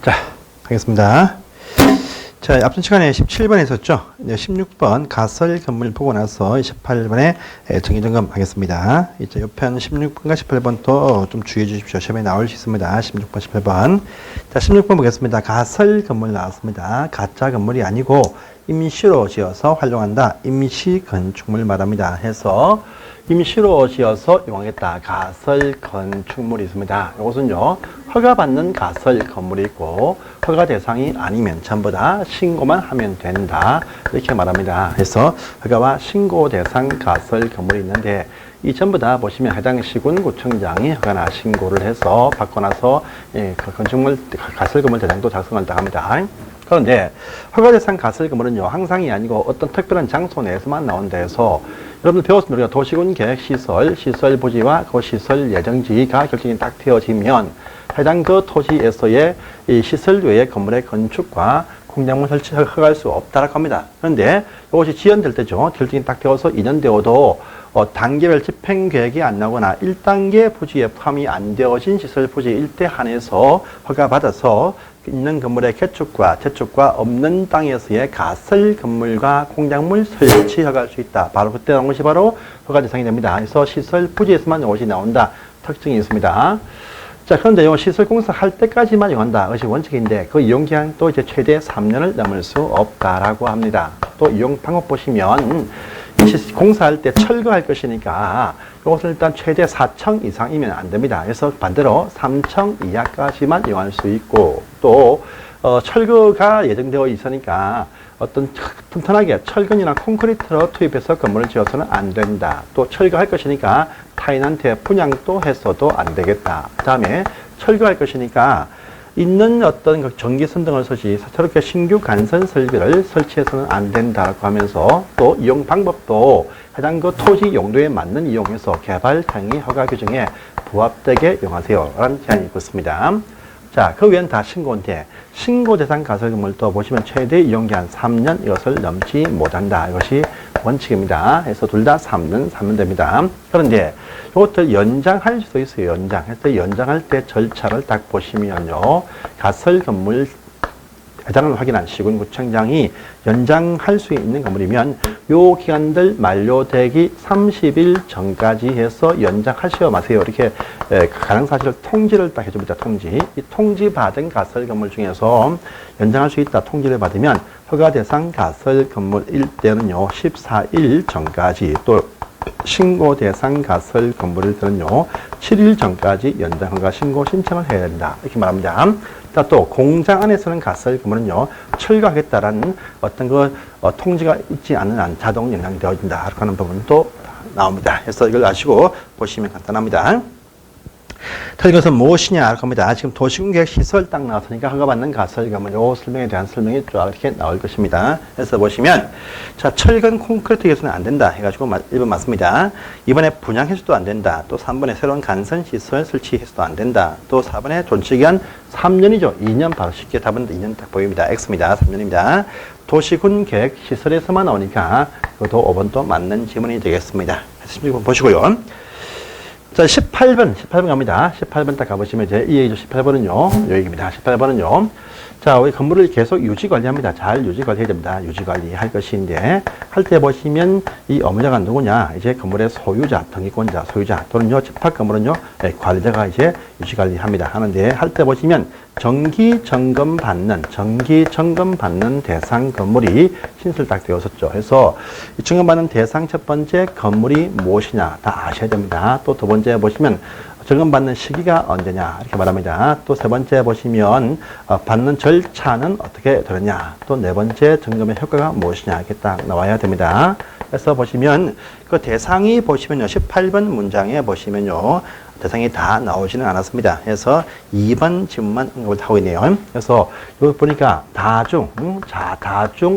자, 가겠습니다. 자, 앞선 시간에 17번 했었죠. 이제 16번 가설 건물 보고 나서 18번에 정의점검 하겠습니다. 이제 옆편 16번과 18번 또 좀 주의해 주십시오. 시험에 나올 수 있습니다. 16번, 18번. 자, 16번 보겠습니다. 가설 건물 나왔습니다. 가짜 건물이 아니고 임시로 지어서 활용한다. 임시 건축물 말합니다. 해서 임시로 지어서 이용하겠다. 가설 건축물이 있습니다. 이것은요, 허가받는 가설 건물이 있고 허가 대상이 아니면 전부 다 신고만 하면 된다. 이렇게 말합니다. 그래서 허가와 신고 대상 가설 건물이 있는데 이 전부 다 보시면 해당 시군구청장이 허가나 신고를 해서 받고 나서 그 건축물 가설 건물 대장도 작성을 합니다. 그런데 허가 대상 가설 건물은요, 항상이 아니고 어떤 특별한 장소 내에서만 나온다 해서 여러분들 배웠습니다. 우리가 도시군 계획 시설, 시설 부지와 그 시설 예정지가 결정이 딱 되어지면 해당 그 토지에서의 이 시설 외의 건물의 건축과 공작물 설치 허가할 수 없다라고 합니다. 그런데 이것이 지연될 때죠. 결정이 딱 되어서 2년 되어도 단계별 집행 계획이 안 나거나 1단계 부지에 포함이 안 되어진 시설 부지 일대 한해서 허가받아서 있는 건물의 개축과 재축과 없는 땅에서의 가설 건물과 공작물 설치 허가할 수 있다. 바로 그때 나온 것이 바로 허가 대상이 됩니다. 그래서 시설 부지에서만 이것이 나온다. 특징이 있습니다. 자, 그런데 이 시설 공사할 때까지만 이용한다. 그것이 원칙인데 그 이용 기한 또 이제 최대 3년을 넘을 수 없다라고 합니다. 또 이용 방법 보시면 공사할 때 철거할 것이니까 이것을 일단 최대 4층 이상이면 안 됩니다. 그래서 반대로 3층 이하까지만 이용할 수 있고 또 철거가 예정되어 있으니까 어떤 튼튼하게 철근이나 콘크리트로 투입해서 건물을 지어서는 안 된다. 또 철거할 것이니까 타인한테 분양도 해서도 안 되겠다. 그 다음에 철거할 것이니까 있는 어떤 전기선 등을 설치, 저렇게 신규 간선 설비를 설치해서는 안 된다고 하면서 또 이용 방법도 해당 그 토지 용도에 맞는 이용해서 개발 행위 허가 규정에 부합되게 이용하세요. 라는 제안이 있습니다. 자, 그 외엔 다 신고인데 신고 대상 가설 건물도 보시면 최대 이용 기한 3년 이것을 넘지 못한다. 이것이 원칙입니다. 그래서 둘 다 3년 됩니다. 그런데 이것들 연장할 수도 있어요. 연장할 때 절차를 딱 보시면요. 가설 건물 해당을 확인한 시군구청장이 연장할 수 있는 건물이면 요 기간들 만료되기 30일 전까지 해서 연장하시오 마세요. 이렇게 가능 사실을 통지를 딱 해줍니다. 통지. 이 통지 받은 가설 건물 중에서 연장할 수 있다. 통지를 받으면 허가 대상 가설 건물 일대는요 14일 전까지 또 신고 대상 가설 건물을 들은요 7일 전까지 연장 허가 신고 신청을 해야 된다. 이렇게 말합니다. 또 공장 안에서는 가설 건물은요 철거하겠다라는 어떤 그 통지가 있지 않는 한 자동 연장되어진다 이렇게 하는 부분도 나옵니다. 그래서 이걸 아시고 보시면 간단합니다. 틀린 것은 무엇이냐 할 겁니다. 지금 도시군계획 시설 딱 나왔으니까 허가받는 가설 건물 요 설명에 대한 설명이 쫙 이렇게 나올 것입니다. 그래서 보시면 자 철근 콘크리트 기술은 안 된다 해가지고 1번 맞습니다. 2번에 분양해서도 안 된다. 또 3번에 새로운 간선 시설 설치해서도 안 된다. 또 4번에 존치기한 3년이죠. 2년 바로 쉽게 답은 2년 딱 보입니다. X입니다. 3년입니다. 도시군계획 시설에서만 나오니까 그것도 5번도 맞는 지문이 되겠습니다. 16번 보시고요. 자, 18번 갑니다. 18번 딱 가보시면 이제 이 얘기죠. 18번은요, 여기입니다. 18번은요. 자, 우리 건물을 계속 유지 관리합니다. 잘 유지 관리해야 됩니다. 유지 관리할 것인데, 할 때 보시면 이 업무자가 누구냐? 이제 건물의 소유자, 등기권자, 소유자, 또는요, 집합 건물은요, 관리자가 이제 유지 관리합니다. 하는데, 할 때 보시면 정기 점검 받는 대상 건물이 신설 딱 되었었죠. 그래서 이 점검받는 대상 첫 번째 건물이 무엇이냐 다 아셔야 됩니다. 또 두 번째 보시면 점검받는 시기가 언제냐 이렇게 말합니다. 또 세 번째 보시면 받는 절차는 어떻게 되느냐 또 네 번째 점검의 효과가 무엇이냐 이렇게 딱 나와야 됩니다. 그래서 보시면 그 대상이 보시면요 18번 문장에 보시면요 대상이 다 나오지는 않았습니다. 그래서 2번 질문만 하고 있네요. 그래서 여기 보니까 다중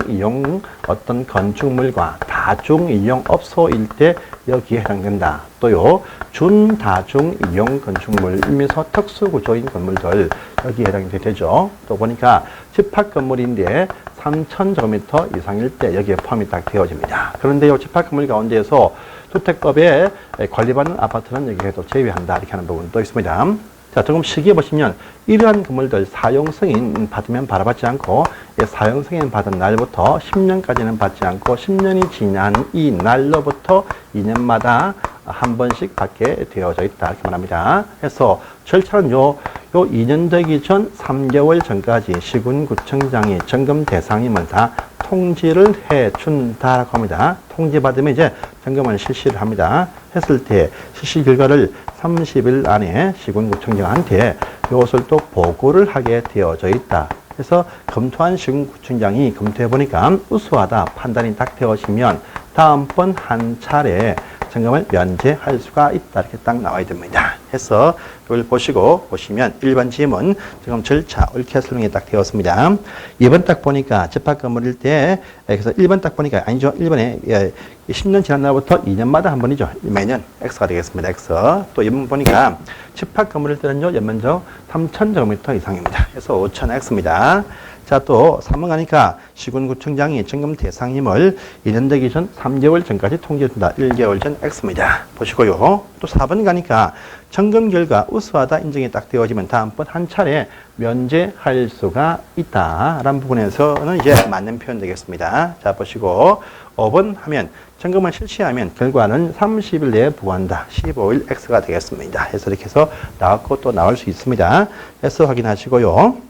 이용 어떤 건축물과 다중 이용 업소일 때 여기에 해당된다. 또요 준다중 이용 건축물 이면서 특수구조인 건물들 여기에 해당이 되죠. 또 보니까 집합 건물인데 3,000제곱미터 이상일 때 여기에 포함이 딱 되어집니다. 그런데 이 집합 건물 가운데에서 주택법에 관리받는 아파트는 여기에도 제외한다 이렇게 하는 부분도 있습니다. 자, 조금 시기에 보시면 이러한 건물들 사용 승인 받으면 바로 받지 않고 사용 승인 받은 날부터 10년까지는 받지 않고 10년이 지난 이 날로부터 2년마다 한 번씩 받게 되어져 있다 이렇게 말합니다. 그래서 절차는 요 2년 되기 전 3개월 전까지 시군구청장이 점검 대상임을 다 통지를 해준다라고 합니다. 통지받으면 이제 점검을 실시를 합니다. 했을 때 실시 결과를 30일 안에 시군구청장한테 이것을 또 보고를 하게 되어져 있다. 그래서 검토한 시군구청장이 검토해 보니까 우수하다 판단이 딱 되어지면 다음번 한 차례 점검을 면제할 수가 있다. 이렇게 딱 나와야 됩니다. 해서 이걸 보시면 1번 지문 지금 절차 옳게 설명이 딱 되었습니다. 2번 딱 보니까 집합 건물일 때 그래서 1번 딱 보니까 아니죠. 1번에 10년 지난 날부터 2년마다 한 번이죠. 매년 X가 되겠습니다. X. 또 2번 보니까 집합 건물일 때는요. 연면적 3,000제곱미터 이상입니다. 그래서 5,000X입니다. 자, 또 3번 가니까 시군구청장이 점검 대상임을 2년 되기 전 3개월 전까지 통지해준다. 1개월 전 X입니다. 보시고요. 또 4번 가니까 점검 결과 우수하다 인정이 딱 되어지면 다음번 한 차례 면제할 수가 있다. 라는 부분에서는 이제 맞는 표현 되겠습니다. 자, 보시고 5번 하면 점검을 실시하면 결과는 30일 내에 보고한다. 15일 X가 되겠습니다. 해서 이렇게 해서 나왔고 또 나올 수 있습니다. 해서 확인하시고요.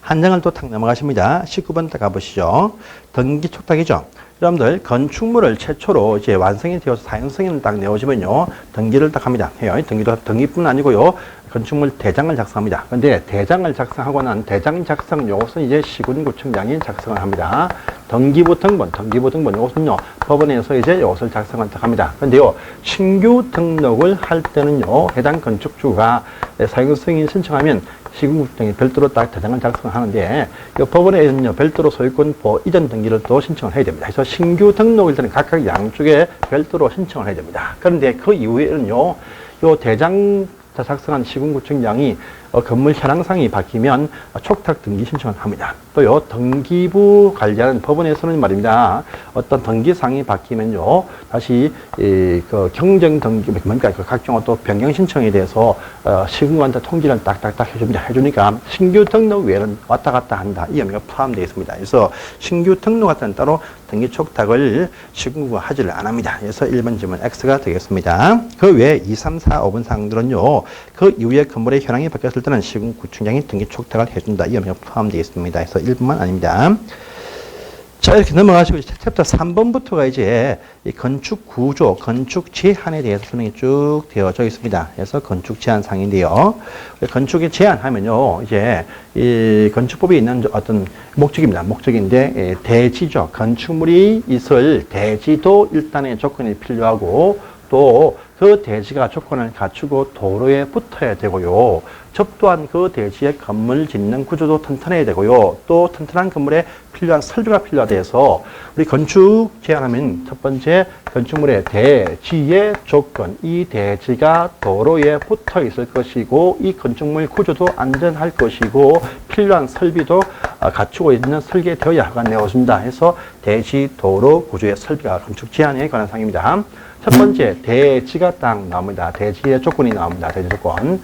한 장을 또 탁 넘어가십니다. 19번 딱 가보시죠. 등기 촉탁이죠. 여러분들 건축물을 최초로 이제 완성이 되어서 사용 승인을 딱 내어주면요. 등기를 딱 합니다. 해요. 등기뿐 아니고요. 건축물 대장을 작성합니다. 근데 대장을 작성하고 난 대장 작성 요것은 이제 시군구청장이 작성을 합니다. 등기부 등본 요것은요. 법원에서 이제 요것을 작성을 합니다. 근데요. 신규 등록을 할 때는요. 해당 건축주가 사용 승인 신청하면 시군구청장이 별도로 딱 대장을 작성하는데 이 법원에는요. 별도로 소유권 이전 등기를 또 신청을 해야 됩니다. 그래서 신규 등록일 때는 각각 양쪽에 별도로 신청을 해야 됩니다. 그런데 그 이후에는요. 요 대장 작성한 시군구청장이 건물 현황상이 바뀌면 촉탁 등기 신청을 합니다. 또요 등기부 관리하는 법원에서는 말입니다. 어떤 등기상이 바뀌면요 다시 그 경정 등기 뭔가 그 각종 또 변경 신청에 대해서 시군구한테 통지를 딱딱딱 해줍니다. 해주니까 신규 등록 외에는 왔다 갔다 한다. 이 의미가 포함되어 있습니다. 그래서 신규 등록 같은 따로 등기 촉탁을 시군구가 하지를 안 합니다. 그래서 1번 질문 X가 되겠습니다. 그 외에 2, 3, 4, 5번 사항들은요 그 이후에 건물의 현황이 바뀌었을 때는 시군구청장이 등기 촉탁을 해준다. 이 의미가 포함되어 있습니다. 그래서 1번만 아닙니다. 자, 이렇게 넘어가시고 챕터 3번부터가 이제 이 건축 구조, 건축 제한에 대해서 설명이 쭉 되어져 있습니다. 그래서 건축 제한 상인데요. 건축의 제한하면요, 이제 이 건축법에 있는 어떤 목적입니다. 목적인데 대지죠. 건축물이 있을 대지도 일단의 조건이 필요하고 또 그 대지가 조건을 갖추고 도로에 붙어야 되고요. 접도한 그 대지에 건물 짓는 구조도 튼튼해야 되고요. 또 튼튼한 건물에 필요한 설비가 필요해서 우리 건축 제한하면 첫 번째 건축물의 대지의 조건, 이 대지가 도로에 붙어 있을 것이고 이 건축물 구조도 안전할 것이고 필요한 설비도 갖추고 있는 설계되어야 내어준다 해서 대지, 도로, 구조의 설비가 건축 제한에 관한 사항입니다. 첫 번째, 대지가 딱 나옵니다. 대지의 조건이 나옵니다. 대지 조건.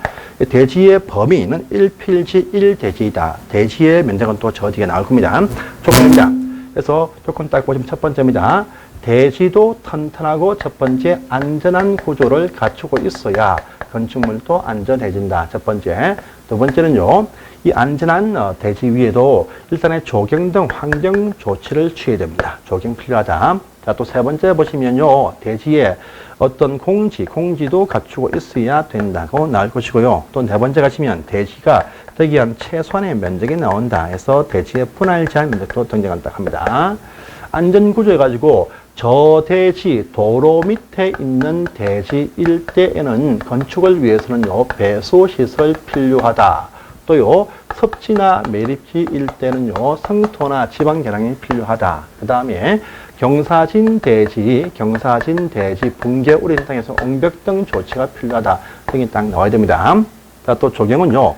대지의 범위는 1필지 1대지이다. 대지의 면적은 또 저 뒤에 나올 겁니다. 조건입니다. 그래서 조건 딱 보시면 첫 번째입니다. 대지도 튼튼하고 첫 번째 안전한 구조를 갖추고 있어야 건축물도 안전해진다. 첫 번째. 두 번째는요. 이 안전한 대지 위에도 일단의 조경 등 환경 조치를 취해야 됩니다. 조경 필요하다. 자, 또 세 번째 보시면요. 대지에 어떤 공지도 갖추고 있어야 된다고 나올 것이고요. 또 네 번째 가시면 대지가 특이한 최소한의 면적이 나온다 해서 대지의 분할 제한 면적도 등장한다 합니다. 안전구조 해가지고 저대지, 도로 밑에 있는 대지 일대에는 건축을 위해서는요, 배수시설 필요하다. 또요, 섭지나 매립지 일대는요, 성토나 지방 개량이 필요하다. 그 다음에 경사진 대지 붕괴 우려 현상에서 옹벽 등 조치가 필요하다 등이 딱 나와야 됩니다. 자, 또 조경은요,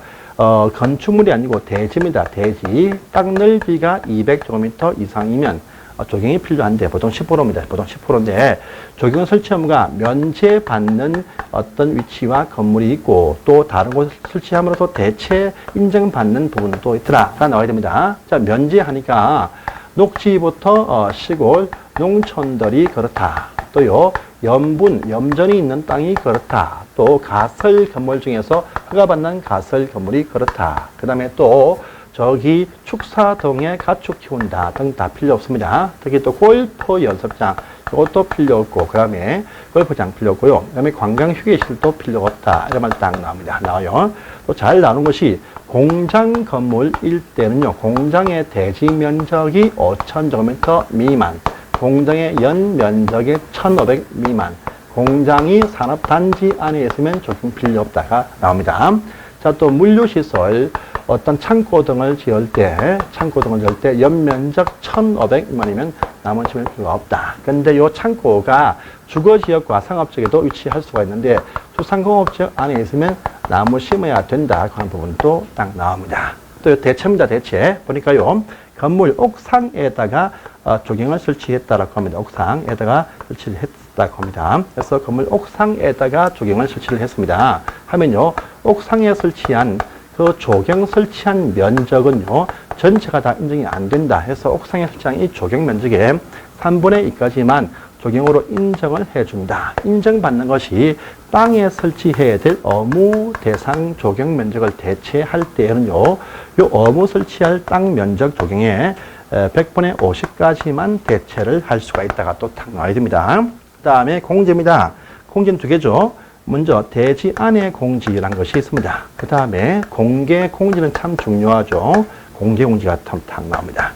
건축물이 아니고 대지입니다. 대지. 땅 넓이가 200제곱미터 이상이면 조경이 필요한데 보통 10%입니다. 보통 10%인데 조경 설치 업무가 면제받는 어떤 위치와 건물이 있고 또 다른 곳 설치함으로써 대체 인정받는 부분도 있더라가 나와야 됩니다. 자, 면제하니까 녹지부터 시골 농촌들이 그렇다. 또요, 염전이 있는 땅이 그렇다. 또 가설 건물 중에서 허가받는 가설 건물이 그렇다. 그 다음에 또 저기 축사동에 가축 키운다 등 다 필요 없습니다. 특히 또 골프 연습장 이것도 필요 없고, 그 다음에 골프장 필요 없고요. 그 다음에 관광 휴게실도 필요 없다. 이런 말 딱 나옵니다. 나와요. 또 잘 나오는 것이 공장 건물일 때는요, 공장의 대지 면적이 5,000제곱미터 미만, 공장의 연 면적이 1,500 미만, 공장이 산업단지 안에 있으면 조금 필요 없다가 나옵니다. 자, 또 물류시설, 어떤 창고 등을 지을 때 연면적 1,500 미만이면 나머지는 필요가 없다. 근데 요 창고가 주거지역과 상업지역에도 위치할 수가 있는데 주상공업지역 안에 있으면 나무 심어야 된다. 그런 부분도 딱 나옵니다. 또 대체입니다. 대체. 보니까요, 건물 옥상에다가 조경을 설치했다라고 합니다. 옥상에다가 설치를 했다고 합니다. 그래서 건물 옥상에다가 조경을 설치를 했습니다. 하면요, 옥상에 설치한 그 조경 설치한 면적은요, 전체가 다 인정이 안 된다 해서 옥상에 설치한 이 조경 면적의 3분의 2까지만 조경으로 인정을 해준다. 인정받는 것이 땅에 설치해야 될 어무 대상 조경 면적을 대체할 때에는요, 요 어무 설치할 땅 면적 조경의 100분의 50까지만 대체를 할 수가 있다가 또 탁 나와야 됩니다. 그 다음에 공지입니다. 공지는 두 개죠. 먼저 대지 안에 공지라는 것이 있습니다. 그 다음에 공개 공지는 참 중요하죠. 공개 공지가 탁 나옵니다.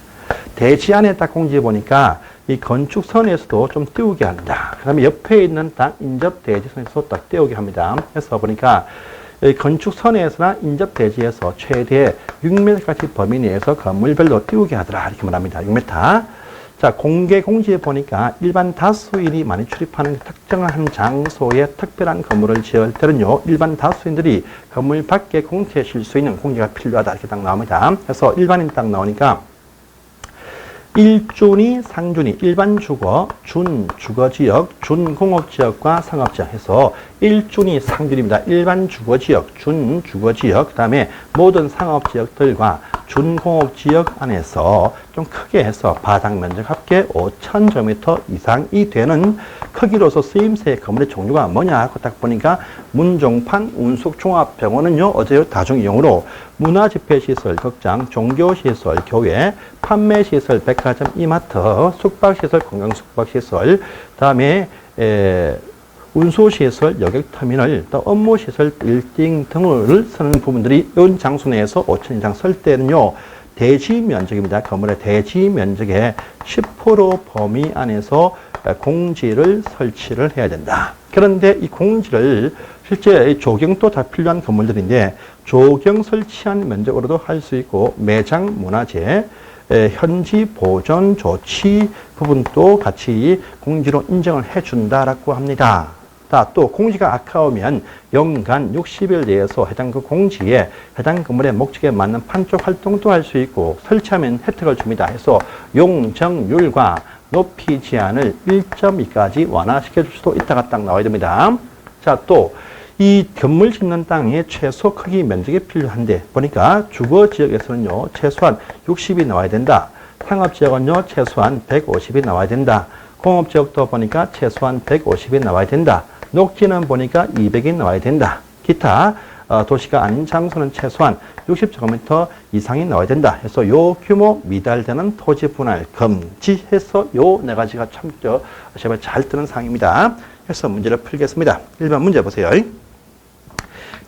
대지 안에 딱 공지해 보니까 이 건축선에서도 좀 띄우게 합니다. 그 다음에 옆에 있는 땅 인접 대지선에서도 딱 띄우게 합니다. 그래서 보니까 건축선에서나 인접 대지에서 최대 6m까지 범위 내에서 건물별로 띄우게 하더라. 이렇게 말합니다. 6m. 자, 공개 공지에 보니까 일반 다수인이 많이 출입하는 특정한 장소에 특별한 건물을 지을 때는요, 일반 다수인들이 건물 밖에 공터에 쉴 수 있는 공지가 필요하다. 이렇게 딱 나옵니다. 그래서 일반인 딱 나오니까 일준이, 상준이, 일반 주거, 준 주거지역, 준 공업지역과 상업지역 해서 일준이 상준입니다. 일반 주거지역, 준 주거지역, 그 다음에 모든 상업지역들과 준공업지역 안에서 좀 크게 해서 바닥 면적 합계 5,000제곱미터 이상이 되는 크기로서 쓰임새 건물의 종류가 뭐냐 하고 딱 보니까 문종판, 운숙종합병원은요, 어제요 다중이용으로 문화집회시설, 극장, 종교시설, 교회, 판매시설, 백화점, 이마트, 숙박시설, 관광숙박시설, 다음에 운수시설, 여객터미널, 또 업무시설, 빌딩 등을 쓰는 부분들이 이런 장소 내에서 5천 이상 설 때는요, 대지 면적입니다. 건물의 대지 면적의 10% 범위 안에서 공지를 설치를 해야 된다. 그런데 이 공지를 실제 조경도 다 필요한 건물들인데 조경 설치한 면적으로도 할 수 있고 매장 문화재, 현지 보존 조치 부분도 같이 공지로 인정을 해준다라고 합니다. 또 공지가 아까우면 연간 60일 내에서 해당 그 공지에 해당 건물의 목적에 맞는 판촉 활동도 할 수 있고 설치하면 혜택을 줍니다. 해서 용적률과 높이 제한을 1.2까지 완화시켜 줄 수도 있다가 딱 나와야 됩니다. 자, 또 이 건물 짓는 땅의 최소 크기 면적이 필요한데 보니까 주거지역에서는요, 최소한 60이 나와야 된다. 상업지역은요, 최소한 150이 나와야 된다. 공업지역도 보니까 최소한 150이 나와야 된다. 녹지는 보니까 200이 나와야 된다. 기타 도시가 아닌 장소는 최소한 60제곱미터 이상이 나와야 된다. 해서 요 규모 미달되는 토지 분할 금지해서 요 네 가지가 참 제발 잘 뜨는 사항입니다. 해서 문제를 풀겠습니다. 1번 문제 보세요.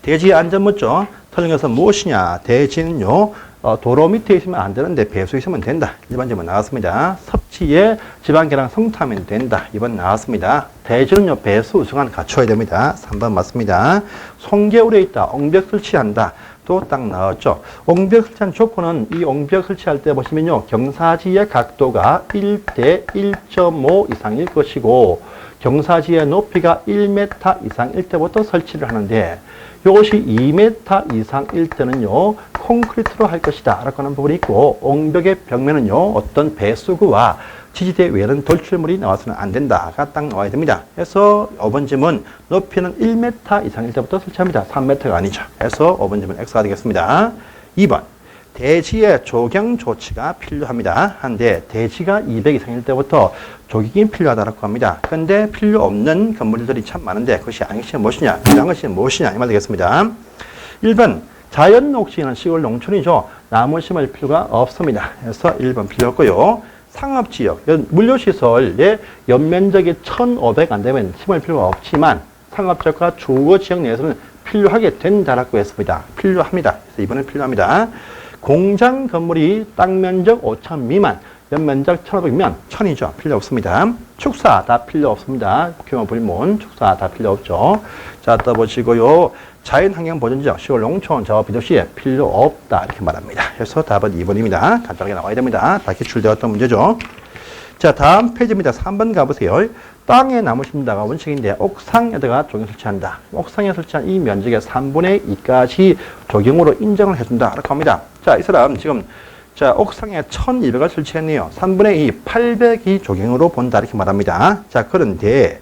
대지 안전묻죠. 틀린 것은 무엇이냐? 대지는요, 도로 밑에 있으면 안 되는데 배수 있으면 된다. 1번 질문 나왔습니다. 섭지에 지방계랑 성타면 된다. 2번 나왔습니다. 대지는요, 배수 우승한 갖춰야 됩니다. 3번 맞습니다. 송개울에 있다. 옹벽 설치한다. 또 딱 나왔죠. 옹벽 설치한 조건은 이 옹벽 설치할 때 보시면요, 경사지의 각도가 1대 1.5 이상일 것이고 경사지의 높이가 1m 이상일 때부터 설치를 하는데 이것이 2m 이상일 때는요, 콘크리트로 할 것이다 라고 하는 부분이 있고, 옹벽의 벽면은요 어떤 배수구와 지지대 외에는 돌출물이 나와서는 안 된다가 딱 나와야 됩니다. 그래서 5번 질문, 높이는 1m 이상일 때부터 설치합니다. 3m가 아니죠. 그래서 5번 질문 X가 되겠습니다. 2번, 대지의 조경 조치가 필요합니다. 한데 대지가 200 이상일 때부터 조경이 필요하다고 합니다. 그런데 필요 없는 건물들이 참 많은데 그것이 아닌 것이 무엇이냐, 필요한 것이 무엇이냐 이 말 되겠습니다. 1번, 자연 녹지는 시골 농촌이죠. 나무 심을 필요가 없습니다. 그래서 1번 필요 없고요. 상업지역, 물류시설의 연면적이 1,500 안 되면 심을 필요가 없지만 상업지역과 주거지역 내에서는 필요하게 된다라고 했습니다. 필요합니다. 그래서 이번엔 필요합니다. 공장 건물이 땅 면적 5,000 미만, 연면적 1,500면 1,000이죠. 필요 없습니다. 축사 다 필요 없습니다. 규모 불문, 축사 다 필요 없죠. 자, 또 보시고요. 자연환경 보존지역, 시골 농촌, 저 비도시에 필요 없다 이렇게 말합니다. 그래서 답은 2번입니다. 간단하게 나와야 됩니다. 다 기출되었던 문제죠. 자, 다음 페이지입니다. 3번 가보세요. 땅에 나무 심다가 원칙인데 옥상에다가 조경 설치한다. 옥상에 설치한 이 면적의 3분의 2까지 조경으로 인정을 해준다 이렇게 합니다. 자, 이 사람 지금 자, 옥상에 1,200을 설치했네요. 3분의 2, 800이 조경으로 본다 이렇게 말합니다. 자, 그런데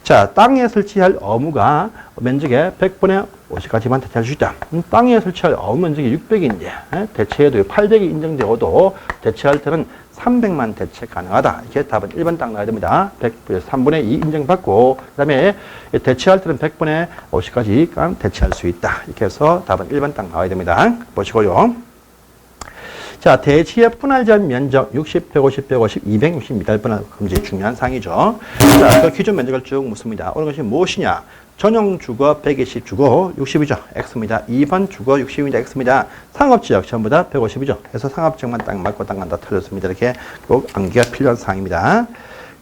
자, 땅에 설치할 어무가 면적의 100분의 50까지만 대체할 수 있다. 땅에 설치할 어무 면적이 600인데 대체해도 800이 인정되어도 대체할 때는 300만 대체 가능하다. 이렇게 답은 1번 딱 나와야 됩니다. 3분의 2 인정받고 그 다음에 대체할 때는 100분의 50까지 대체할 수 있다. 이렇게 해서 답은 1번 딱 나와야 됩니다. 보시고요. 자, 대지의 분할전 면적 60, 150, 150, 260m 분할 금지 중요한 사항이죠. 자, 그 기준 면적을 쭉 묻습니다. 오늘 것이 무엇이냐? 전용 주거 120, 주거 60이죠. X입니다. 2번 주거 60입니다. X입니다. 상업지역 전부 다 150이죠. 그래서 상업지역만 딱 맞고 딱 간다 틀렸습니다. 이렇게 꼭 암기가 필요한 사항입니다.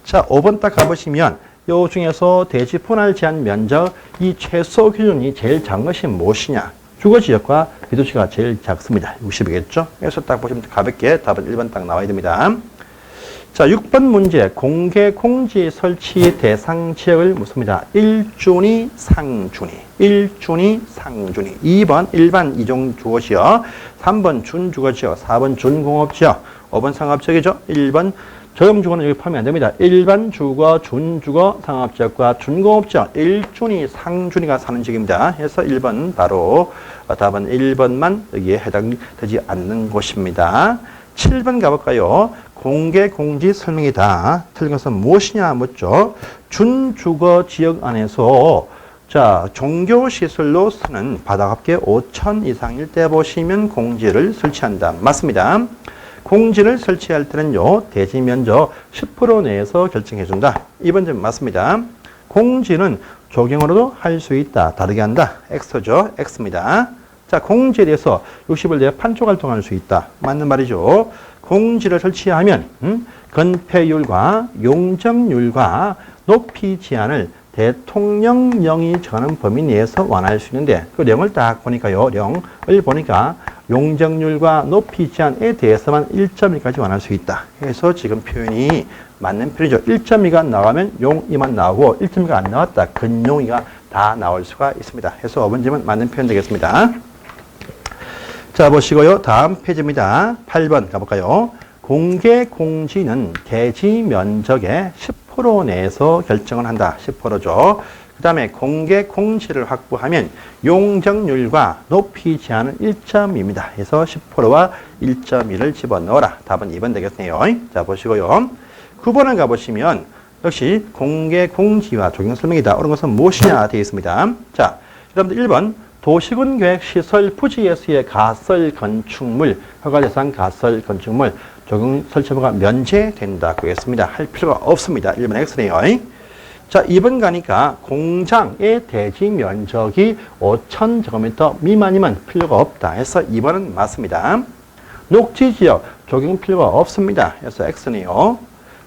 자, 5번 딱 가보시면 요 중에서 대지 분할 제한 면적 이 최소 기준이 제일 작은 것이 무엇이냐? 주거지역과 비도시가 제일 작습니다. 60이겠죠? 그래서 딱 보시면 가볍게 답은 1번 딱 나와야 됩니다. 자, 6번 문제. 공개 공지 설치 대상 지역을 묻습니다. 1준위, 상준위. 1준위, 상준위. 2번 일반 이종 주거지역. 3번 준주거지역. 4번 준공업지역. 5번 상업지역이죠. 1번 저용주거는 여기 포함이 안 됩니다. 일반 주거, 준주거, 상업지역과 준공업지역, 1준위, 상준위가 사는 지역입니다. 그래서 1번 바로 답은 1번만 여기에 해당되지 않는 곳입니다. 7번 가볼까요? 공개 공지 설명이다. 틀린 것은 무엇이냐 묻죠. 준주거 지역 안에서 자, 종교시설로 쓰는 바닥합계 5,000 이상일 때 보시면 공지를 설치한다. 맞습니다. 공지를 설치할 때는요, 대지 면적 10% 내에서 결정해준다. 이번 점 맞습니다. 공지는 조경으로도 할 수 있다. 다르게 한다. X죠. X입니다. 자, 공지에 대해서 60을 내에 판촉 활동할 수 있다. 맞는 말이죠. 공지를 설치하면 건폐율과 용적률과 높이 제한을 대통령령이 정하는 범위 내에서 완화할 수 있는데 그 령을 딱 보니까요. 령을 보니까 용적률과 높이 제한에 대해서만 1.2까지 완화할 수 있다. 그래서 지금 표현이 맞는 표현이죠. 1.2가 나가면 용이만 나오고 1.2가 안 나왔다. 근용이가 다 나올 수가 있습니다. 그래서 5번 질문 맞는 표현 되겠습니다. 자, 보시고요. 다음 페이지입니다. 8번 가볼까요? 공개 공지는 대지 면적의 10% 내에서 결정을 한다. 10%죠. 그 다음에 공개 공지를 확보하면 용적률과 높이 제한은 1.2입니다. 그래서 10%와 1.2를 집어넣어라. 답은 2번 되겠네요. 자, 보시고요. 9번을 가보시면 역시 공개 공지와 조경 설명이다. 이런 것은 무엇이냐 되어 있습니다. 자, 여러분들 1번 도시군 계획 시설 부지에서의 가설 건축물, 허가대상 가설 건축물 조경 설치가 면제된다고 했습니다. 할 필요가 없습니다. 1번 X네요. 자, 2번 가니까 공장의 대지 면적이 5,000제곱미터 미만이면 필요가 없다. 해서 2번은 맞습니다. 녹지지역 조경 필요가 없습니다. 그래서 X네요.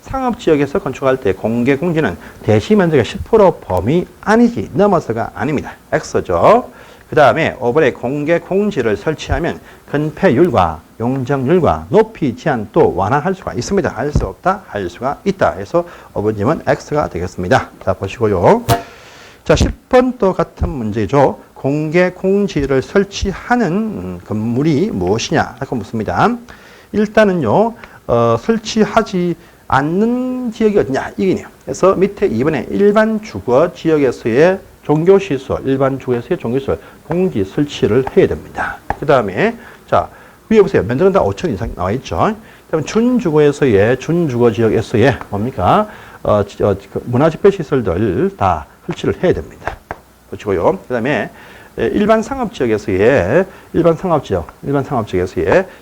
상업지역에서 건축할 때 공개 공지는 대지 면적의 10% 범위 아니지 넘어서가 아닙니다. X죠. 그 다음에 5번에 공개 공지를 설치하면 건폐율과 용적률과 높이 제한 또 완화할 수가 있습니다. 할 수 없다, 할 수가 있다. 해서 5번 질문 X가 되겠습니다. 자, 보시고요. 자, 10번 또 같은 문제죠. 공개 공지를 설치하는 건물이 무엇이냐라고 묻습니다. 일단은요, 설치하지 않는 지역이 어디냐 이게네요. 그래서 밑에 2번에 일반 주거 지역에서의 종교시설, 일반 주거에서의 종교시설 공지 설치를 해야 됩니다. 그 다음에 자 위에 보세요. 면적은 다 5천 이상 나와 있죠. 그다음에 준주거에서의 준주거 지역에서의 뭡니까? 문화집회시설들 다 설치를 해야 됩니다. 보시고요. 그 다음에 일반 상업지역에서의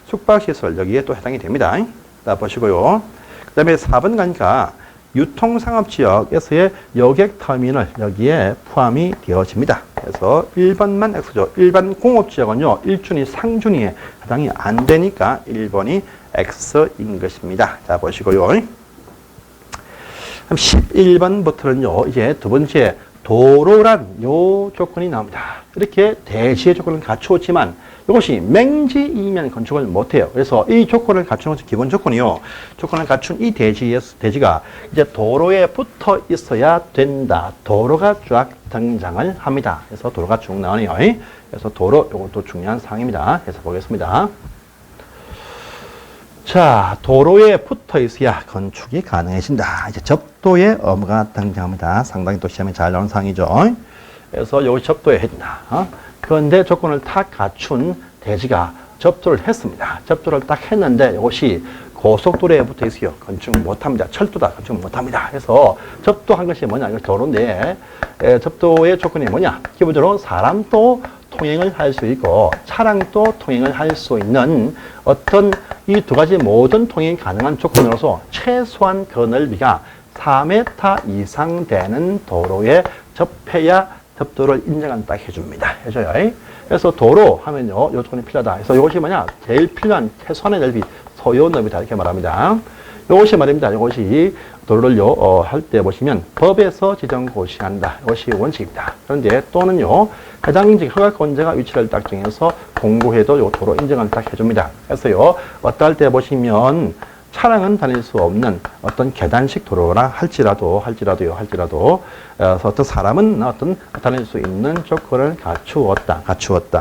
숙박시설 여기에 또 해당이 됩니다. 자, 보시고요. 그 다음에 4번 가니까 유통상업지역에서의 여객터미널 여기에 포함이 되어집니다. 그래서 1번만 X죠. 일반 공업지역은요. 1준위, 상준위에 해당이 안 되니까 1번이 X인 것입니다. 자, 보시고요. 11번부터는요. 이제 두 번째 도로란 요 조건이 나옵니다. 이렇게 대지의 조건을 갖추었지만 이것이 맹지이면 건축을 못해요. 그래서 이 조건을 갖추는 것이 기본 조건이요. 조건을 갖춘 이 대지가 이제 도로에 붙어 있어야 된다. 도로가 쫙 등장을 합니다. 그래서 도로가 쭉 나오네요. 그래서 도로 이것도 중요한 사항입니다. 그래서 보겠습니다. 자, 도로에 붙어 있어야 건축이 가능해진다. 이제 접도의 의무가 등장합니다. 상당히 또 시험에 잘 나오는 사항이죠. 그래서 여기 접도에 해준다. 그런데 조건을 딱 갖춘 대지가 접도를 했습니다. 접도를 딱 했는데 이것이 고속도로에 붙어 있어요. 건축 못합니다. 철도다. 건축 못합니다. 그래서 접도한 것이 뭐냐? 이거 도로인데 접도의 조건이 뭐냐? 기본적으로 사람도 통행을 할 수 있고 차량도 통행을 할 수 있는 어떤 이 두 가지 모든 통행이 가능한 조건으로서 최소한 그 넓이가 4m 이상 되는 도로에 접해야 접도를 인정을 딱 해줍니다. 해줘요. 그래서 도로 하면요, 요 조건이 필요하다. 그래서 이것이 뭐냐? 제일 필요한 최소한의 넓이, 소요 넓이다. 이렇게 말합니다. 이것이 말입니다. 이것이 도로를요, 할 때 보시면 법에서 지정 고시한다. 이것이 원칙입니다. 그런데 또는요, 해당 지역 허가권자가 위치를 딱 정해서 공고해도 요 도로 인정을 딱 해줍니다. 그래서요, 어떨 때 보시면 차량은 다닐 수 없는 어떤 계단식 도로라 할지라도 어떤 사람은 어떤 다닐 수 있는 조건을 갖추었다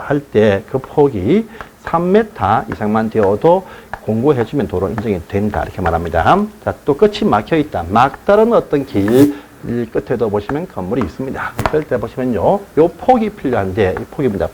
할 때 그 폭이 3m 이상만 되어도 공고해주면 도로 인정이 된다 이렇게 말합니다. 자, 또 끝이 막혀 있다. 막다른 어떤 길 끝에도 보시면 건물이 있습니다. 그럴 때 보시면요, 요 폭이 필요한데, 이 폭입니다.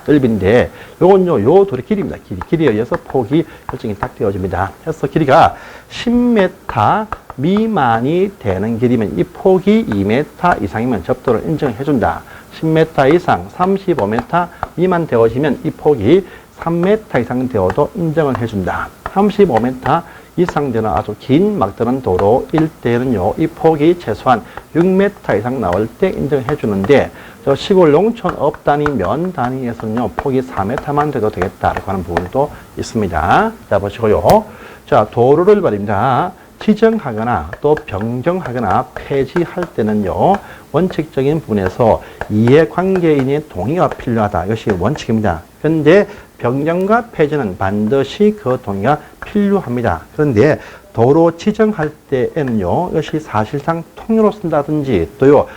넓인데, 요건요, 요 도로 길입니다. 길이에 의해서 폭이 결정이 딱 되어집니다. 그래서 길이가 10m 미만이 되는 길이면 이 폭이 2m 이상이면 접도를 인정해준다. 10m 이상 35m 미만 되어지면 이 폭이 3m 이상 되어도 인정을 해준다. 35m 이상 되는 아주 긴 막다른 도로일 때는요, 이 폭이 최소한 6m 이상 나올 때 인정해 주는데, 저 시골 농촌 업 단위, 면 단위에서는요, 폭이 4m만 돼도 되겠다라고 하는 부분도 있습니다. 자, 보시고요. 자, 도로를 말입니다. 지정하거나 또 변경하거나 폐지할 때는요, 원칙적인 부분에서 이해관계인의 동의가 필요하다. 이것이 원칙입니다. 그런데 변경과 폐지는 반드시 그 동의가 필요합니다. 그런데 도로 지정할 때에는요, 이것이 사실상 통으로 쓴다든지 또요,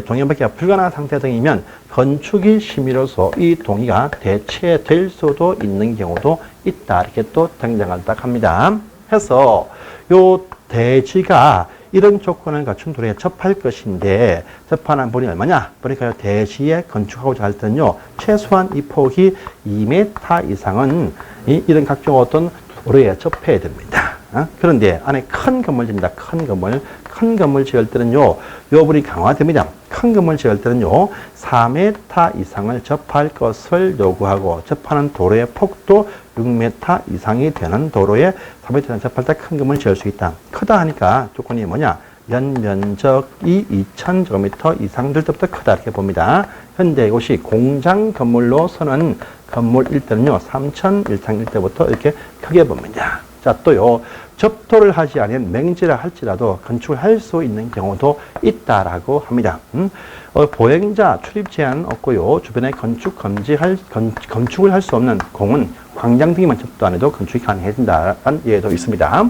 동의받기가 불가능한 상태 등이면 건축이 심의로서 이 동의가 대체될 수도 있는 경우도 있다. 이렇게 또 등장을 딱 합니다. 해서 요 대지가 이런 조건을 갖춘 도로에 접할 것인데 접하는 분이 얼마냐? 그러니까 대지에 건축하고자 할 때는요, 최소한 이 폭이 2m 이상은 이런 각종 어떤 도로에 접해야 됩니다. 그런데 안에 큰 건물 집니다. 큰 건물 지을 때는요, 요 부분이 강화됩니다. 큰 건물 지을 때는요, 4m 이상을 접할 것을 요구하고 접하는 도로의 폭도 6m 이상이 되는 도로에 4m 이상 접할 때 큰 건물 지을 수 있다. 크다 하니까 조건이 뭐냐? 연면적이 2000제곱미터 이상 될 때부터 크다 이렇게 봅니다. 현재 이것이 공장 건물로서는 건물일 때는요, 3000 때부터 이렇게 크게 봅니다. 자, 또요, 접토를 하지 않은 맹지라 할지라도 건축을 할 수 있는 경우도 있다라고 합니다. 보행자 출입 제한 없고요, 주변에 건축을 할 수 없는 공은 광장 등에만 접도 안 해도 건축이 가능해진다는 예도 있습니다.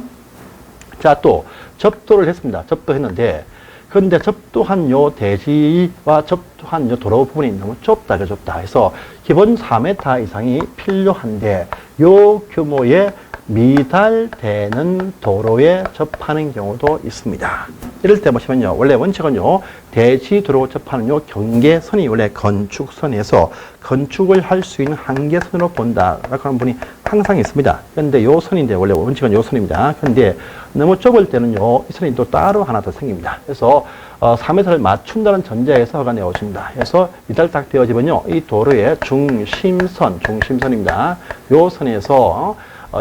자, 또 접도를 했습니다. 접도했는데 그런데 접두한 요 대지와 접두한 요 도로 부분이 너무 좁다, 좁다 해서 기본 4m 이상이 필요한데 요 규모의 미달되는 도로에 접하는 경우도 있습니다. 이럴 때 보시면요. 원래 원칙은요. 대지 도로 접하는 요 경계선이 원래 건축선에서 건축을 할 수 있는 한계선으로 본다라고 하는 분이 항상 있습니다. 그런데 요 선인데 원래 원칙은 요 선입니다. 그런데 너무 좁을 때는요. 이 선이 또 따로 하나 더 생깁니다. 그래서 3m를 맞춘다는 전제에서 허가내 오십니다. 그래서 미달 딱 되어지면요. 이 도로의 중심선입니다. 요 선에서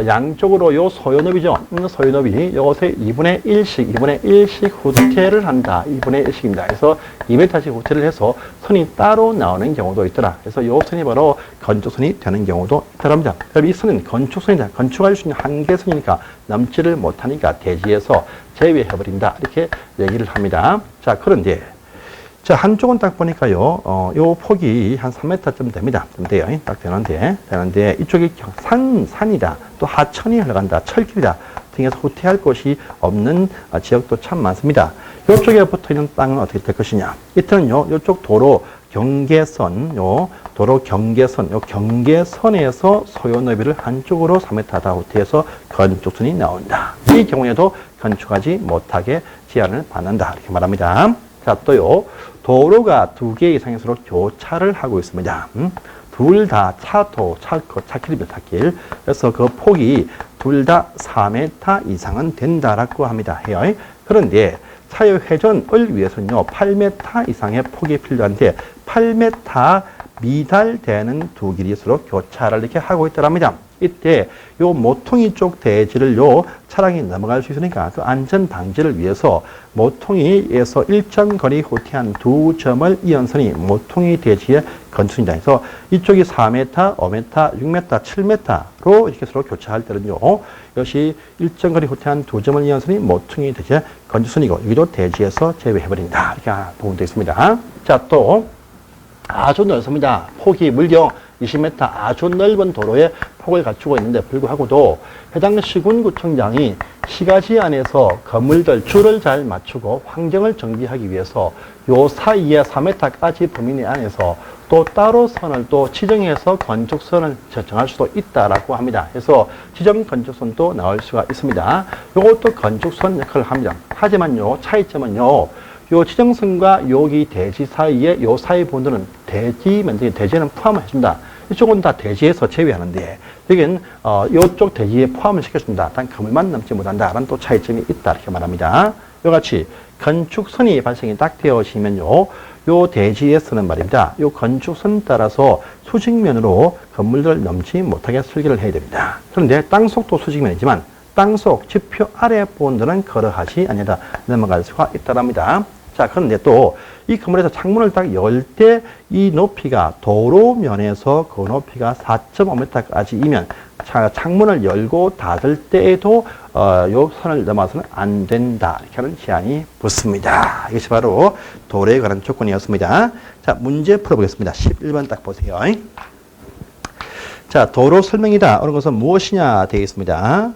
양쪽으로 요 소요너비죠. 소요너비 요것의 2분의 1씩 후퇴를 한다. 2분의 1씩입니다. 그래서 2m씩 후퇴를 해서 선이 따로 나오는 경우도 있더라. 그래서 요 선이 바로 건축선이 되는 경우도 있더랍니다. 그럼 이 선은 건축선이다. 건축할 수 있는 한계선이니까 넘지를 못하니까 대지에서 제외해버린다. 이렇게 얘기를 합니다. 자, 그런데 자, 한쪽은 딱 보니까요, 요 폭이 한 3m쯤 됩니다. 좀 돼요. 딱 되는데, 이쪽이 산이다. 또 하천이 흘러간다. 철길이다. 등에서 후퇴할 곳이 없는 지역도 참 많습니다. 요쪽에 붙어 있는 땅은 어떻게 될 것이냐. 이때는요, 요쪽 도로 경계선, 요 경계선에서 소요 너비를 한쪽으로 3m 다 후퇴해서 건축선이 나온다. 이 경우에도 건축하지 못하게 제한을 받는다. 이렇게 말합니다. 자, 또요, 도로가 2개 이상의 서로 교차를 하고 있습니다. 둘 다 차길입니다, 차길. 그래서 그 폭이 둘 다 4m 이상은 된다라고 합니다. 해요. 그런데 차의 회전을 위해서는요, 8m 이상의 폭이 필요한데, 8m 미달되는 두 길이 서로 교차를 이렇게 하고 있더랍니다. 이때 요 모퉁이 쪽 대지를 요 차량이 넘어갈 수 있으니까 그 안전 방지를 위해서 모퉁이에서 일정 거리 후퇴한 두 점을 이은 선이 모퉁이 대지의 건축입니다. 그래서 이쪽이 4m, 5m, 6m, 7m로 이렇게 서로 교차할 때는요. 이것이 일정 거리 후퇴한 두 점을 이은 선이 모퉁이 대지의 건축선이고 여기도 대지에서 제외해버린다. 이렇게 부분되어 있습니다. 자, 또 아주 넓습니다. 폭이 물경 20m 아주 넓은 도로에 폭을 갖추고 있는데 불구하고도 해당 시군구청장이 시가지 안에서 건물들 줄을 잘 맞추고 환경을 정비하기 위해서 요 사이에 3m까지 범위 내 안에서 또 따로 선을 또 지정해서 건축선을 정할 수도 있다라고 합니다. 그래서 지정 건축선도 나올 수가 있습니다. 요것도 건축선 역할을 합니다. 하지만요, 차이점은요, 요 지정선과 여기 대지 사이에 요 사이 부분들은 대지는 포함을 해준다. 이쪽은 다 대지에서 제외하는데 여기는 요쪽 대지에 포함을 시켜준다. 단 건물만 넘지 못한다라는 또 차이점이 있다 이렇게 말합니다. 이같이 건축선이 발생이 딱 되어지면요, 요 대지에서는 말입니다. 요 건축선 따라서 수직면으로 건물들을 넘지 못하게 설계를 해야 됩니다. 그런데 땅속도 수직면이지만 땅속 지표 아래 부분들은 그러하지 아니다 넘어갈 수가 있다랍니다. 자, 그런데 또 이 건물에서 창문을 딱 열 때 이 높이가 도로면에서 그 높이가 4.5m까지이면 창문을 열고 닫을 때에도 요 선을 넘어서는 안 된다. 이렇게 하는 제한이 붙습니다. 이것이 바로 도로에 관한 조건이었습니다. 자, 문제 풀어보겠습니다. 11번 딱 보세요. 자, 도로 설명이다. 어느 것은 무엇이냐 되어 있습니다.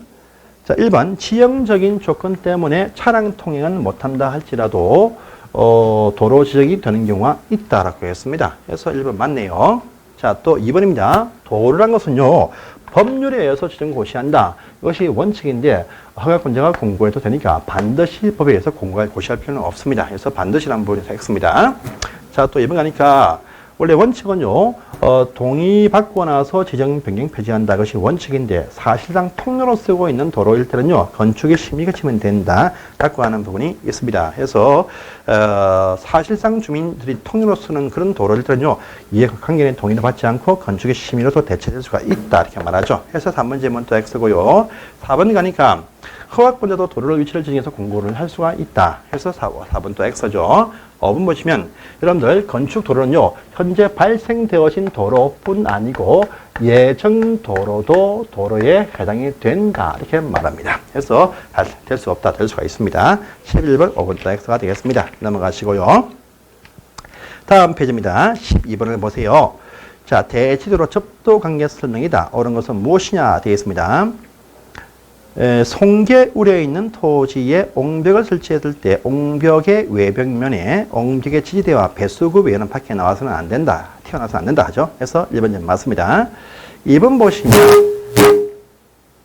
자, 1번 지형적인 조건 때문에 차량 통행은 못한다 할지라도 도로 지적이 되는 경우가 있다라고 했습니다. 그래서 1번 맞네요. 자, 또 2번입니다. 도로란 것은요, 법률에 의해서 지정 고시한다. 이것이 원칙인데 허가권자가 공고해도 되니까 반드시 법에 의해서 공고할 고시할 필요는 없습니다. 그래서 반드시라는 부분에서 X입니다. 자, 또 2번 가니까 원래 원칙은요, 동의받고 나서 지정 변경 폐지한다. 것이 원칙인데 사실상 통로로 쓰고 있는 도로일 때는요, 건축의 심의가 치면 된다. 라고 하는 부분이 있습니다. 그래서 사실상 주민들이 통로로 쓰는 그런 도로일 때는요, 이해관계는 동의를 받지 않고 건축의 심의로도 대체될 수가 있다. 이렇게 말하죠. 그래서 3번 질문 또 X고요. 4번 가니까 허가권자도 도로를 위치를 지정해서 공고를 할 수가 있다. 그래서 4번 또 X죠. 5번 보시면 여러분들 건축 도로는요, 현재 발생되어진 도로뿐 아니고 예정 도로도 도로에 해당이 된다. 이렇게 말합니다. 그래서 될 수 없다, 될 수가 있습니다. 11번 5번 또 X가 되겠습니다. 넘어가시고요. 다음 페이지입니다. 12번을 보세요. 자, 대지도로 접도 관계 설명이다. 옳은 것은 무엇이냐 되어 있습니다. 송계 우려에 있는 토지에 옹벽을 설치했을 때 옹벽의 외벽면에 옹벽의 지지대와 배수구 외에는 밖에 나와서는 안 된다. 튀어나와서 안 된다 하죠. 그래서 1번 맞습니다. 2번 보시면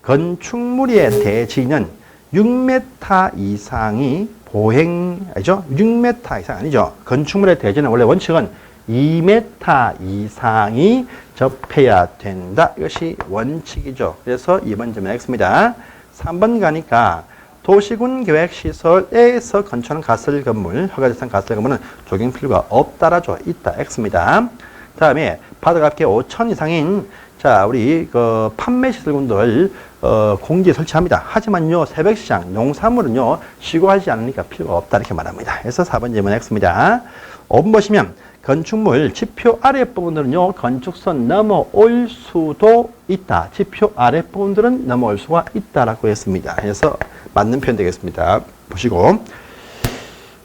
건축물의 대지는 6m 이상이 아니죠? 6m 이상 아니죠. 건축물의 대지는 원래 원칙은 2m 이상이 접해야 된다. 이것이 원칙이죠. 그래서 2번 점은 X입니다. 3번 가니까 도시군 계획시설에서 건축하는 가설 건물, 허가대상 가설 건물은 조경 필요가 없다라죠. 있다. X입니다. 다음에 바닥압계 5천 이상인 우리 판매시설군들 공지에 설치합니다. 하지만요, 새벽시장, 농산물은요, 쉬고하지 않으니까 필요가 없다. 이렇게 말합니다. 그래서 4번 질문 X입니다. 5번 보시면 건축물 지표 아랫부분들은요, 건축선 넘어올 수도 있다. 지표 아랫부분들은 넘어올 수가 있다라고 했습니다. 그래서 맞는 표현 되겠습니다. 보시고.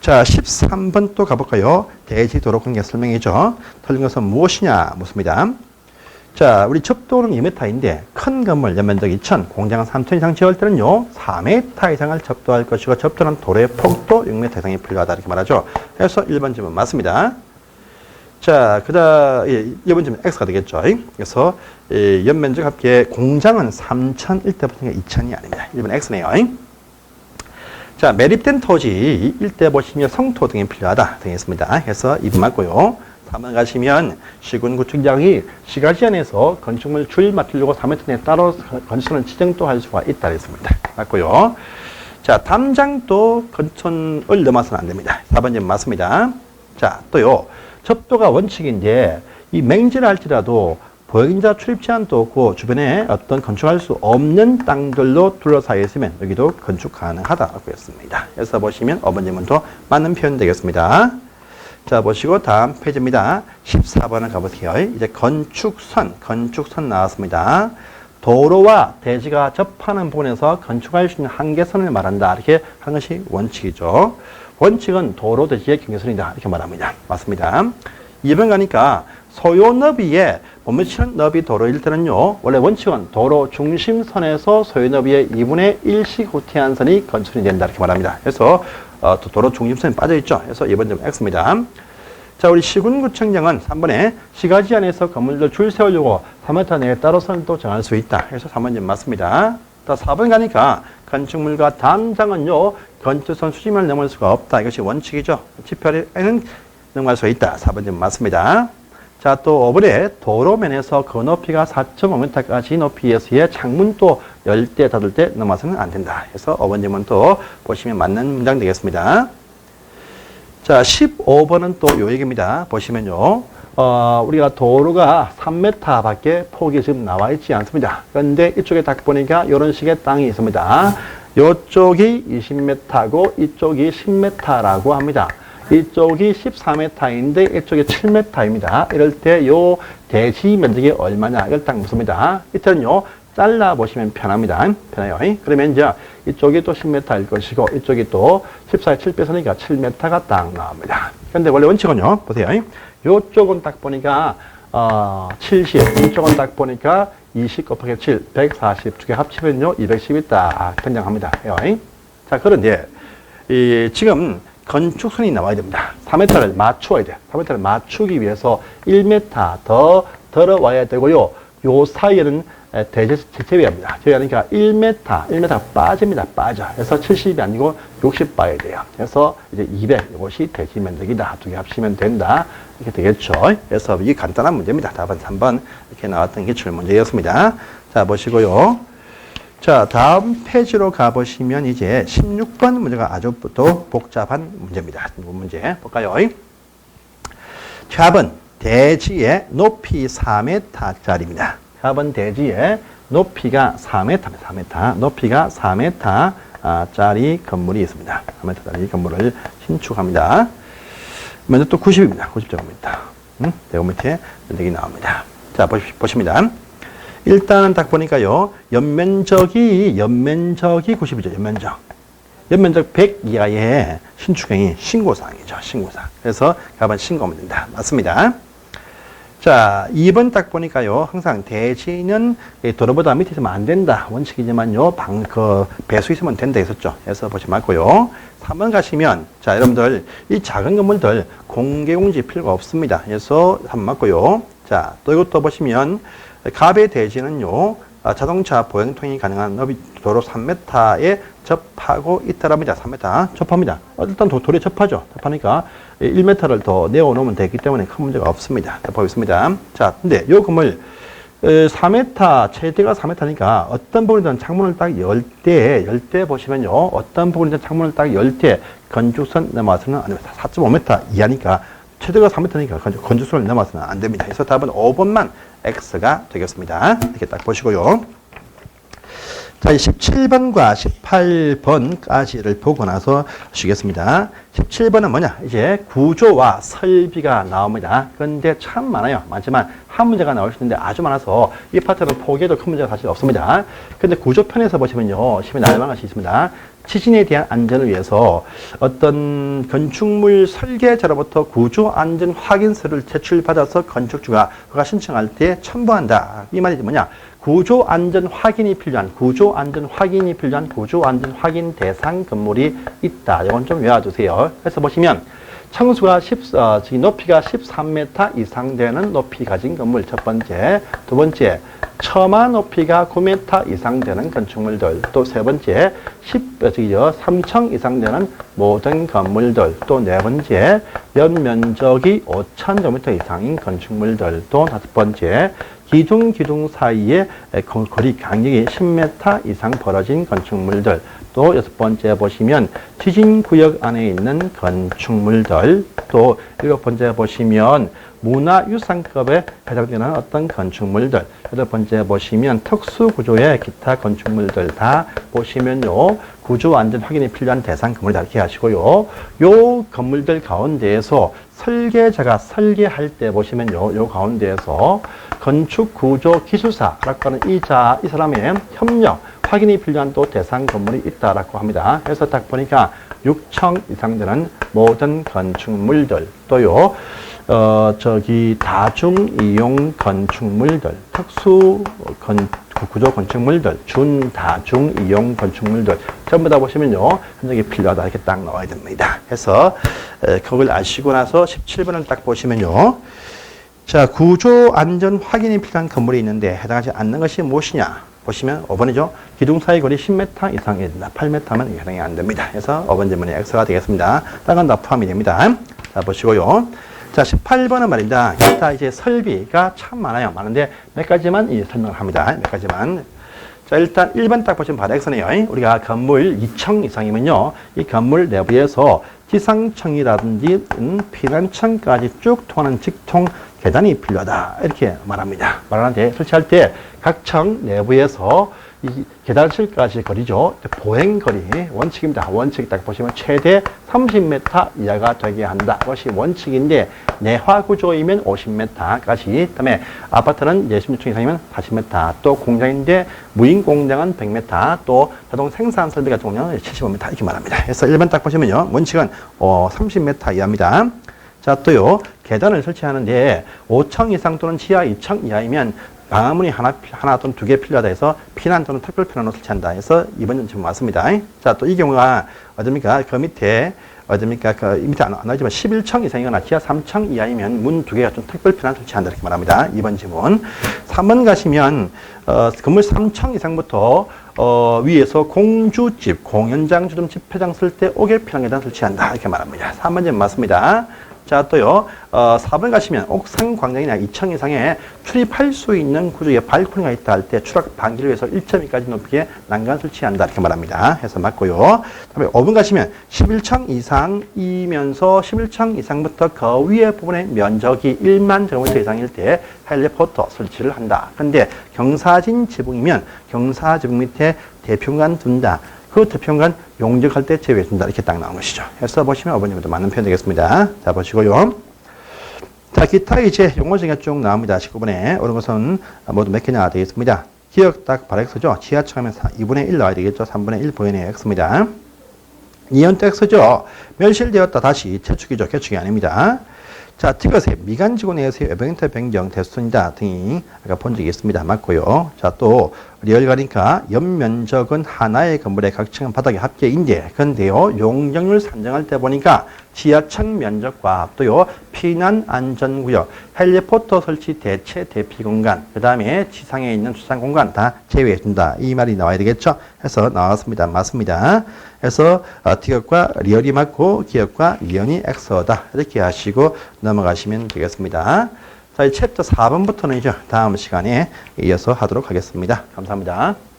자, 13번 또 가볼까요? 대지도로 관계 설명이죠. 틀린 것은 무엇이냐? 묻습니다. 자, 우리 접도는 2m인데 큰 건물 연면적 2,000, 공장은 3,000 이상 지을 때는요, 4m 이상을 접도할 것이고 접도는 도로의 폭도 6m 이상이 필요하다 이렇게 말하죠. 그래서 1번 질문 맞습니다. 자, 이번 질문 X가 되겠죠. 그래서 연면적 합계 공장은 3,000일 때부터 2,000이 아닙니다. 1번 X네요. 자, 매립된 토지 일대 보시면 성토 등이 필요하다 등이 있습니다. 그래서 2번 맞고요. 3번 가시면 시군구청장이 시가지안에서 건축물 줄 맞추려고 3m 내에 따로 건축을 지정도 할 수가 있다 했습니다. 맞고요. 자, 담장도 건축을 넘어서는 안 됩니다. 4번 점 맞습니다. 자, 또요. 접도가 원칙인데 이 맹지를 할지라도 보행자 출입 제한도 없고 주변에 어떤 건축할 수 없는 땅들로 둘러싸여 있으면 여기도 건축 가능하다고 했습니다. 그래서 보시면 5번 질문도 맞는 표현 되겠습니다. 자, 보시고 다음 페이지입니다. 14번을 가보세요. 이제 건축선 나왔습니다. 도로와 대지가 접하는 부분에서 건축할 수 있는 한계선을 말한다. 이렇게 하는 것이 원칙이죠. 원칙은 도로 대지의 경계선이다. 이렇게 말합니다. 맞습니다. 2번 가니까 소요 너비에 못 미치는 너비 도로일 때는요, 원래 원칙은 도로 중심선에서 소요 너비의 2분의 1씩 후퇴한 선이 건축이 된다. 이렇게 말합니다. 그래서 또 도로 중심선이 빠져있죠. 그래서 2번 점 X입니다. 자, 우리 시군구청장은 3번에 시가지 안에서 건물들 줄 세우려고 3m 내에 따로 선도 정할 수 있다. 그래서 3번 점 맞습니다. 또 4번 가니까 건축물과 담장은요, 건축선 수직면을 넘을 수가 없다. 이것이 원칙이죠. 지표에는 넘어갈 수 있다. 4번 점 맞습니다. 자, 또 5번에 도로면에서 그 높이가 4.5m까지 높이에서의 창문도 열 때 닫을 때 넘어서는 안 된다. 그래서 5번 질문 또 보시면 맞는 문장 되겠습니다. 자, 15번은 또 요 얘기입니다. 보시면요. 우리가 도로가 3m 밖에 폭이 지금 나와 있지 않습니다. 그런데 이쪽에 딱 보니까 이런 식의 땅이 있습니다. 이쪽이 20m고 이쪽이 10m라고 합니다. 이쪽이 14m인데 이쪽이 7m입니다. 이럴 때 요 대지 면적이 얼마냐 이걸 딱 묻습니다. 이때는요 잘라 보시면 편합니다. 편해요. 그러면 이제 이쪽이 또 10m일 것이고 이쪽이 또 14에 7 빼서니까 7m가 딱 나옵니다. 근데 원래 원칙은요 보세요. 요쪽은 딱 보니까 70, 이쪽은 딱 보니까 20 곱하기 7, 140 두 개 합치면요 210이 딱 변경합니다. 자, 그런데 지금 건축선이 나와야 됩니다. 3m를 맞추어야 돼요. 3m를 맞추기 위해서 1m 더 들어와야 되고요. 요 사이에는 대지에서 제외합니다. 제외하니까 1m가 빠집니다. 빠져. 그래서 70이 아니고 60 빠야 돼요. 그래서 이제 200, 이것이 대지 면적이다. 두 개 합치면 된다. 이렇게 되겠죠. 그래서 이게 간단한 문제입니다. 답은 3번 이렇게 나왔던 기출 문제였습니다. 자, 보시고요. 자, 다음 페이지로 가보시면 이제 16번 문제가 아주 또 복잡한 문제입니다. 이 문제 볼까요? 답은 대지의 높이 4m짜리입니다. 답은 대지의 높이가 4m입니다. 4m. 높이가 4m짜리 건물이 있습니다. 4m짜리 건물을 신축합니다. 먼저 또 90입니다. 90제곱미터. 제곱미터에 면적이 나옵니다. 자, 보십니다. 일단은 딱 보니까요, 연면적이 90이죠, 연면적. 연면적 100 이하의 신축행위 신고사항이죠, 신고사항. 그래서 가만 신고하면 된다. 맞습니다. 자, 2번 딱 보니까요. 항상 대지는 도로보다 밑에 있으면 안 된다. 원칙이지만요. 배수 있으면 된다 했었죠. 그래서 보시면 맞고요. 3번 가시면, 자, 여러분들, 이 작은 건물들 공개공지 필요가 없습니다. 그래서 3번 맞고요. 자, 또 이것도 보시면, 갑의 대지는요. 자동차 보행통행이 가능한 너비 도로 3m에 접하고 있다랍니다. 3m 접합니다. 일단 도로에 접하죠. 접하니까 1m를 더 내어놓으면 되기 때문에 큰 문제가 없습니다. 보겠습니다. 자, 근데 요 건물 4m, 최대가 4m니까 어떤 부분이든 창문을 딱 열 때 보시면요. 어떤 부분이든 창문을 딱 열 때 건축선 넘어서는 안 됩니다. 4.5m 이하니까 최대가 3m니까 건축선을 넘어서는 안 됩니다. 그래서 답은 5번만 X가 되겠습니다. 이렇게 딱 보시고요. 자, 17번과 18번까지를 보고 나서 쉬겠습니다. 17번은 뭐냐? 이제 구조와 설비가 나옵니다. 그런데 참 많아요. 많지만 한 문제가 나올 수 있는데 아주 많아서 이 파트는 포기해도 큰 문제가 사실 없습니다. 근데 구조편에서 보시면요. 심히 나열한 것이 있습니다. 지진에 대한 안전을 위해서 어떤 건축물 설계자로부터 구조 안전 확인서를 제출받아서 건축주가 그가 신청할 때 첨부한다. 이 말이 뭐냐? 구조 안전 확인이 필요한 구조 안전 확인 대상 건물이 있다. 이건 좀 외워두세요. 그래서 보시면 청수가 높이가 13m 이상 되는 높이 가진 건물 첫 번째, 두 번째 처마 높이가 9m 이상 되는 건축물들, 또 세 번째 3층 이상 되는 모든 건물들, 또 네 번째 연면적이 5,000제곱미터 이상인 건축물들, 또 다섯 번째 기둥 사이에 거리 간격이 10m 이상 벌어진 건축물들, 또 여섯 번째 보시면 지진구역 안에 있는 건축물들, 또 일곱 번째 보시면 문화유산급에 해당되는 어떤 건축물들, 여덟 번째 보시면 특수구조의 기타 건축물들 다 보시면요. 구조 안전 확인이 필요한 대상 건물들 이렇게 하시고요. 요 건물들 가운데에서 설계자가 설계할 때 보시면요. 요 가운데에서 건축구조기술사라고 하는 이 사람의 협력, 확인이 필요한 또 대상 건물이 있다라고 합니다. 그래서 딱 보니까 6층 이상 되는 모든 건축물들, 또요, 다중이용 건축물들, 구조 건축물들, 준다중이용 건축물들, 전부 다 보시면요, 현장이 필요하다. 이렇게 딱 나와야 됩니다. 그래서, 그걸 아시고 나서 17번을 딱 보시면요. 자, 구조 안전 확인이 필요한 건물이 있는데 해당하지 않는 것이 무엇이냐? 보시면 5번이죠. 기둥 사이 거리 10m 이상이 된다. 8m면 해당이 안 됩니다. 그래서 5번 질문이 X가 되겠습니다. 다른 다 포함이 됩니다. 자, 보시고요. 자, 18번은 말입니다. 기타 이제 설비가 참 많아요. 많은데 몇 가지만 설명을 합니다. 몇 가지만. 자, 일단 1번 딱 보시면 바로 X네요. 우리가 건물 2층 이상이면요. 이 건물 내부에서 지상층이라든지 피난층까지 쭉 통하는 직통 계단이 필요하다. 이렇게 말합니다. 말하는데 설치할 때 각 층 내부에서 이 계단실까지 거리죠. 보행거리 원칙입니다. 원칙 딱 보시면 최대 30m 이하가 되게 한다. 그것이 원칙인데 내화구조이면 50m까지, 그다음에 아파트는 16층 이상이면 40m, 또 공장인데 무인공장은 100m, 또 자동 생산 설비 같은 경우는 75m 이렇게 말합니다. 그래서 1번 딱 보시면요. 원칙은 30m 이하입니다. 자, 또요, 계단을 설치하는데 5층 이상 또는 지하 2층 이하이면 방화문이 하나 또는 두 개 필요하다 해서 피난 또는 특별 피난로 설치한다 해서 2번 질문 맞습니다. 자, 또 이 경우가 어딥니까? 그 밑에 어딥니까? 그 밑에 안 나오지만 11층 이상이거나 지하 3층 이하이면 문 두 개가 좀 특별 피난 설치한다 이렇게 말합니다. 2번 질문. 3번 가시면 건물 3층 이상부터 위에서 공주집, 공연장, 주점, 집회장 쓸 때 5개 피난 계단 설치한다 이렇게 말합니다. 3번 질문 맞습니다. 자, 또요, 4번 가시면 옥상 광장이나 2층 이상에 출입할 수 있는 구조의 발코니가 있다 할 때 추락 방지를 위해서 1.2까지 높이의 난간 설치한다 이렇게 말합니다. 해서 맞고요. 다음에 5번 가시면 11층 이상이면서 11층 이상부터 그 위에 부분의 면적이 1만 제곱미터 이상일 때 헬리포터 설치를 한다. 근데 경사진 지붕이면 경사 지붕 밑에 대평관 둔다. 그 대평관 용적할 때 제외해준다. 이렇게 딱 나온 것이죠. 해서 보시면 5번님도 맞는 표현 되겠습니다. 자, 보시고요. 자, 기타 이제 용어 중에 쭉 나옵니다. 19번에. 오른 것은 모두 몇 개나 되겠습니다. 기억 딱 바로 X죠. 지하층 하면 2분의 1 나와야 되겠죠. 3분의 1 보이네. X입니다. 이연도 X죠. 멸실되었다. 다시 재축이죠. 개축이 아닙니다. 자, 티켓의 미간지구 내에서의 외벽인터 변경 대수선이다 등이 아까 본 적이 있습니다. 맞고요. 자, 또 리얼 가니까 연면적은 하나의 건물의 각 층은 바닥의 합계인데, 그런데요, 용적률 산정할 때 보니까 지하층 면적과 또요, 피난 안전구역, 헬리포터 설치 대체 대피 공간, 그 다음에 지상에 있는 수상 공간 다 제외해준다. 이 말이 나와야 되겠죠? 해서 나왔습니다. 맞습니다. 그래서 티격과 리얼이 맞고 기억과 리언이 엑서다. 이렇게 하시고 넘어가시면 되겠습니다. 자, 이 챕터 4번부터는 이제 다음 시간에 이어서 하도록 하겠습니다. 감사합니다.